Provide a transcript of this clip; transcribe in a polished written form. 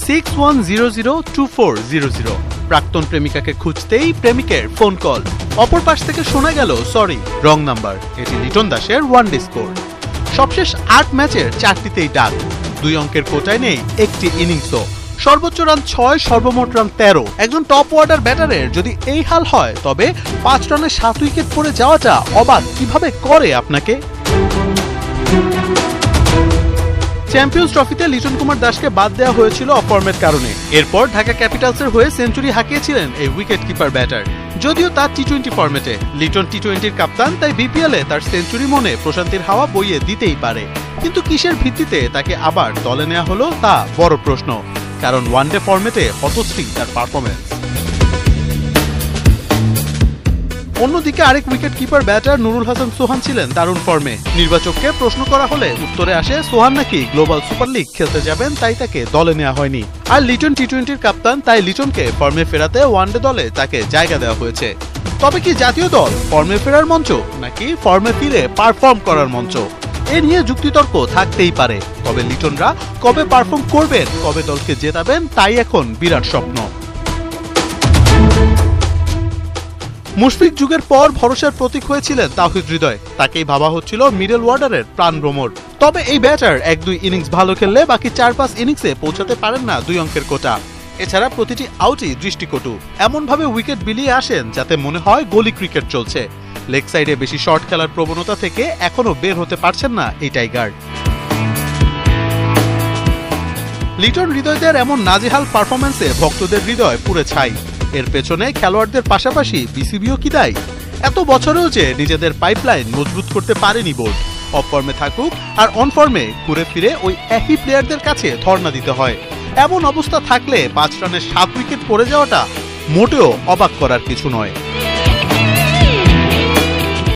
61002400। প্রাক্তন প্রেমিকাকে খুঁজতেই প্রেমিকের ফোন কল, অপর পাশ থেকে শোনা গেল সরি, রং নাম্বার। এটি লিটন দাসের ওয়ানডে স্কোর। সবশেষ 8 ম্যাচের 4টিতেই ডাক, 2 অঙ্কের কোটায় নেই একটি ইনিংসও। সর্বোচ্চ রান 6, সর্বমোট রান 13। একজন টপ অর্ডার ব্যাটারের যদি এই হাল হয়, তবে 5 রানে 7 উইকেট পড়ে যাওয়াটা অবাক কিভাবে করে আপনাকে? চ্যাম্পিয়ন্স ট্রফিতে লিটন কুমার দাসকে বাদ দেওয়া হয়েছিল অফর্মের কারণে। এরপর ঢাকা ক্যাপিটালসের হয়ে সেঞ্চুরি হাঁকিয়েছিলেন এই উইকেট কিপার ব্যাটার। যদিও তার টি-20 ফরম্যাটে, লিটন টি-20-র কাপ্তান, তাই বিপিএলে তার সেঞ্চুরি মনে প্রশান্তির হাওয়া বইয়ে দিতেই পারে। কিন্তু কিসের ভিত্তিতে তাকে আবার দলে নেওয়া হলো তা বড় প্রশ্ন, কারণ ওয়ানডে ফরম্যাটে হতশ্রী তার পারফরম্যান্স। অন্যদিকে আরেক wicket keeper batter Nurul Hasan Sohan ছিলেন দারুণ ফর্মে। নির্বাচককে প্রশ্ন করা হলে উত্তরে আসে সোহান নাকি গ্লোবাল সুপার লিগ খেলতে যাবেন, তাই তাকে দলে নেওয়া হয়নি। আর লিটন টি-20-র কাপ্তান, তাই লিটনকে ফর্মে ফেরাতে ওয়ানডে দলে তাকে জায়গা দেওয়া হয়েছে। তবে কি জাতীয় দল ফর্মে ফেরার মঞ্চ, নাকি ফর্মে ফিরে পারফর্ম করার মঞ্চ? এ নিয়ে যুক্তিতর্ক থাকতেই পারে। তবে লিটনরা কবে পারফর্ম করবেন, কবে দলকে জেতাবেন, তাই এখন বিরাট স্বপ্ন। মুশফিক যুগের পর ভরসার প্রতীক হয়েছিলেন তাওহিদ হৃদয়। তাকেই ভাবা হচ্ছিল মিডল অর্ডারের প্রাণ ভ্রমর। তবে এই ব্যাটার 1-2 ইনিংস ভালো খেললে বাকি 4-5 ইনিংসে পৌঁছাতে পারেন না 2 অঙ্কের কোটা। এছাড়া প্রতিটি আউটই দৃষ্টিকটু, এমনভাবে উইকেট বিলিয়ে আসেন যাতে মনে হয় গলি ক্রিকেট চলছে। লেগ সাইডে বেশি শর্ট খেলার প্রবণতা থেকে এখনো বের হতে পারছেন না এই টাইগার। লিটন হৃদয়দের এমন নাজেহাল পারফরম্যান্সে ভক্তদের হৃদয় পুড়ে ছাই। এর পেছনে খেলোয়াড়দের পাশাপাশি বিসিবিও কি দায়ী? এত বছরেও যে নিজেদের পাইপলাইন মজবুত করতে পারেনি বোর্ড। অফ ফর্মে থাকুক আর অন ফর্মে ঘুরে ফিরে ওই একই প্লেয়ারদের কাছে ধর্ণা দিতে হয়। এমন অবস্থা থাকলে 5 রানে 7 উইকেট পড়ে যাওয়াটা মোটেও অবাক করার কিছু নয়।